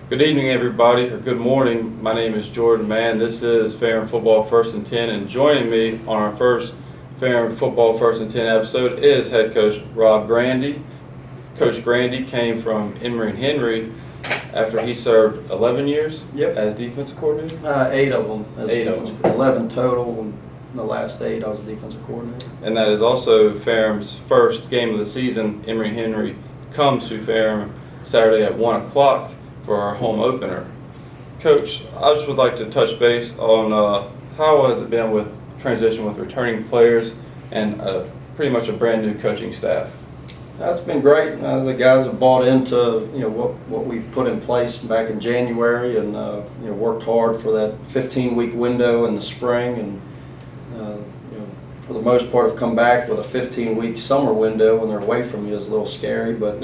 Good evening, everybody, or good morning. My name is Jordan Mann. This is Ferrum Football First and 10, and joining me on our first Ferrum Football First and 10 episode is head coach Rob Grande. Coach Grande came from Emory and Henry after he served 11 years as defensive coordinator. 8 of them. Eight of them. 11 total, and the last 8 I was defensive coordinator. And that is also Ferrum's first game of the season. Emory and Henry comes to Ferrum Saturday at 1 o'clock for our home opener. Coach, I just would like to touch base on how has it been with transition with returning players and pretty much a brand new coaching staff. That's been great. The guys have bought into what we put in place back in January, and worked hard for that 15-week window in the spring, and for the most part have come back with a 15-week summer window when they're away from you. Is a little scary, but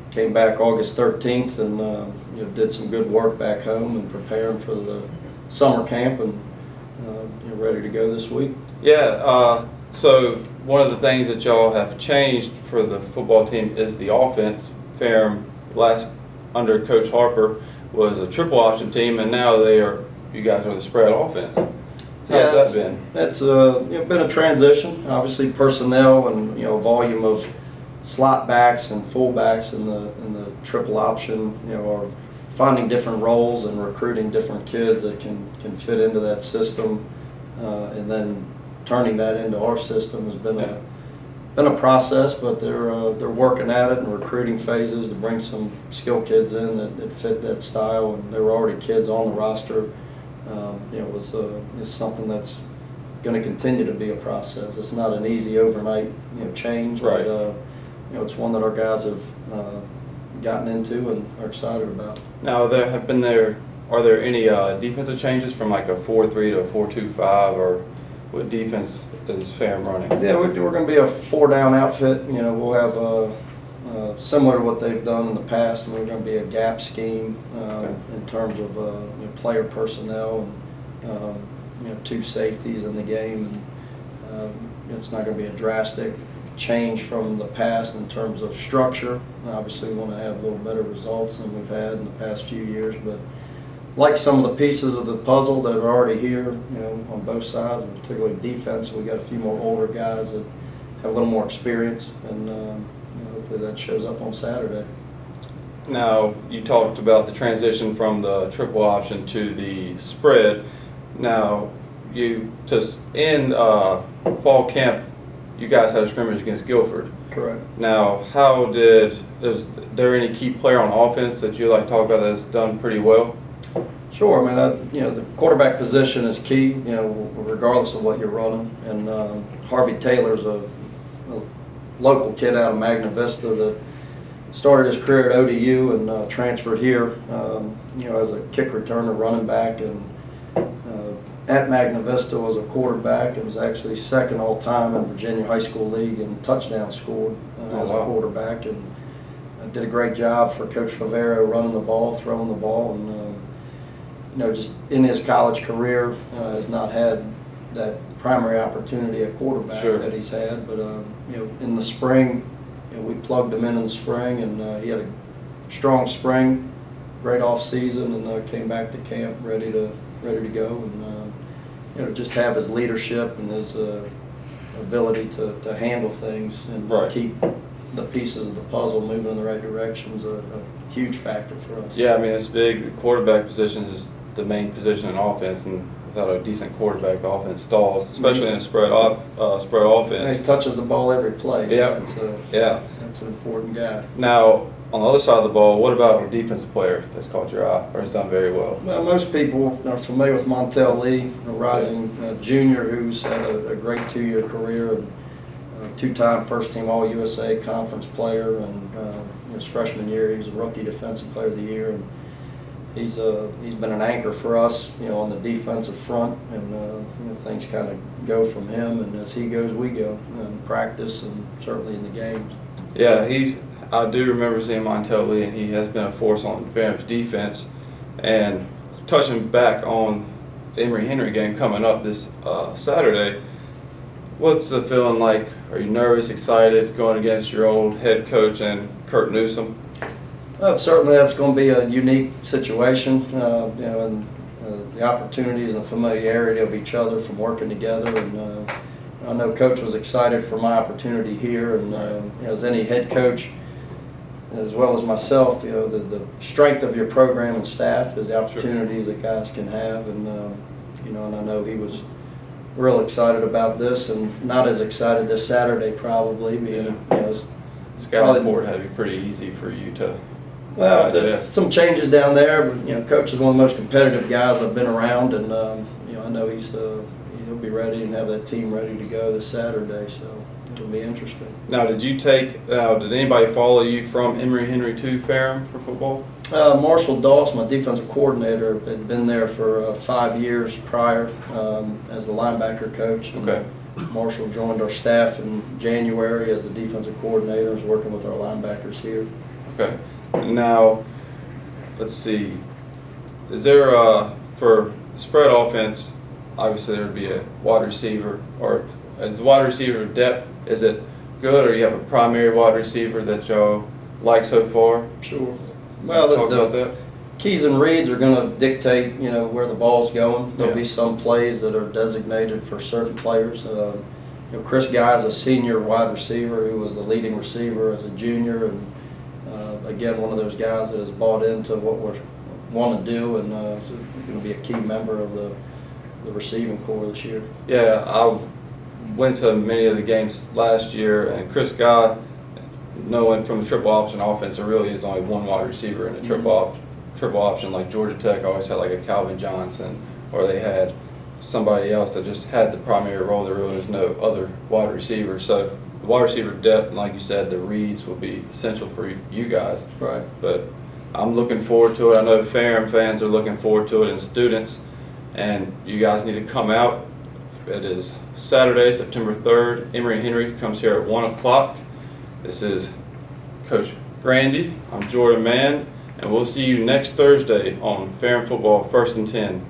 came back August 13th and did some good work back home and preparing for the summer camp, and ready to go this week. So one of the things that y'all have changed for the football team is the offense. Ferrum last under Coach Harper was a triple option team, and now you guys are the spread offense. How's that been? That's been a transition. Obviously, personnel and volume of slot backs and fullbacks in the triple option, are finding different roles and recruiting different kids that can fit into that system, and then turning that into our system has been a process. But they're working at it in recruiting phases to bring some skill kids in that fit that style, and there were already kids on the roster. It's something that's going to continue to be a process. It's not an easy overnight change, right? But it's one that our guys have gotten into and are excited about. Now, are there any defensive changes from like a 4-3 to a 4-2-5, or what defense is Ferrum running? Yeah, we're going to be a 4-down outfit. We'll have similar to what they've done in the past, and we're going to be a gap scheme in terms of player personnel and 2 safeties in the game. And it's not going to be a drastic change from the past in terms of structure. Obviously, we want to have a little better results than we've had in the past few years, but like some of the pieces of the puzzle that are already here, on both sides, and particularly defense, we got a few more older guys that have a little more experience, and hopefully that shows up on Saturday. Now, you talked about the transition from the triple option to the spread. Now, in fall camp, you guys had a scrimmage against Guilford. Correct. Now, is there any key player on offense that you like to talk about that's done pretty well? Sure. I mean, the quarterback position is key, regardless of what you're running. And Harvey Taylor's a local kid out of Magna Vista that started his career at ODU and transferred here, as a kick returner, running back, and at Magna Vista was a quarterback and was actually second all-time in Virginia High School League in touchdowns scored as a quarterback, and did a great job for Coach Favero running the ball, throwing the ball, and just in his college career has not had that primary opportunity at quarterback that he's had. But in the spring, we plugged him in the spring, and he had a strong spring, great off season, and came back to camp ready to go, and just have his leadership and his ability to handle things and keep the pieces of the puzzle moving in the right direction is a huge factor for us. Yeah, I mean, it's big. The quarterback position is the main position in offense, and without a decent quarterback, the offense stalls, especially in a spread offense. He touches the ball every play. So that's an important guy. Now, on the other side of the ball, what about a defensive player that's caught your eye or has done very well? Well, most people are familiar with Montel Lee, a rising junior who's had a great 2-year career, and 2-time first-team All-USA conference player, and his freshman year he was a rookie defensive player of the year, and he's been an anchor for us, on the defensive front, and things kind of go from him, and as he goes, we go in practice and certainly in the games. Yeah, I do remember seeing Montel Lee, and he has been a force on Ferrum's defense. And touching back on the Emory Henry game coming up this Saturday, what's the feeling like? Are you nervous, excited, going against your old head coach and Kurt Newsom? Certainly, that's going to be a unique situation, and the opportunities and the familiarity of each other from working together. And I know Coach was excited for my opportunity here, and as any head coach, as well as myself, the strength of your program and staff is the opportunities that guys can have, and and I know he was real excited about this, and not as excited this Saturday probably. Scouting report had to be pretty easy for you to. Well, there's some changes down there, but Coach is one of the most competitive guys I've been around, and I know he'll be ready and have that team ready to go this Saturday, so it'll be interesting. Now, did anybody follow you from Emory Henry to Ferrum for football? Marshall Doss, my defensive coordinator, had been there for 5 years prior as the linebacker coach. Okay. Marshall joined our staff in January as the defensive coordinator, was working with our linebackers here. Okay. Now, let's see. Is there for spread offense? Obviously, there would be a wide receiver, or as the wide receiver depth. Is it good, or you have a primary wide receiver that y'all like so far? Sure. Well, talk about that. Keys and reads are going to dictate, where the ball's going. There'll Yeah. be some plays that are designated for certain players. Chris Guy is a senior wide receiver who was the leading receiver as a junior, and again, one of those guys that has bought into what we want to do, and is going to be a key member of the receiving corps this year. Yeah, I went to many of the games last year, and Chris Guy, knowing from the triple option offense, there really is only one wide receiver in the triple option. Like Georgia Tech always had like a Calvin Johnson, or they had somebody else that just had the primary role. There really was no other wide receiver. So the wide receiver depth, and like you said, the reads will be essential for you guys. Right. But I'm looking forward to it. I know Ferrum fans are looking forward to it, and students. And you guys need to come out. It is Saturday, September 3rd. Emory Henry comes here at 1 o'clock. This is Coach Grande. I'm Jordan Mann, and we'll see you next Thursday on Ferrum Football 1st and 10.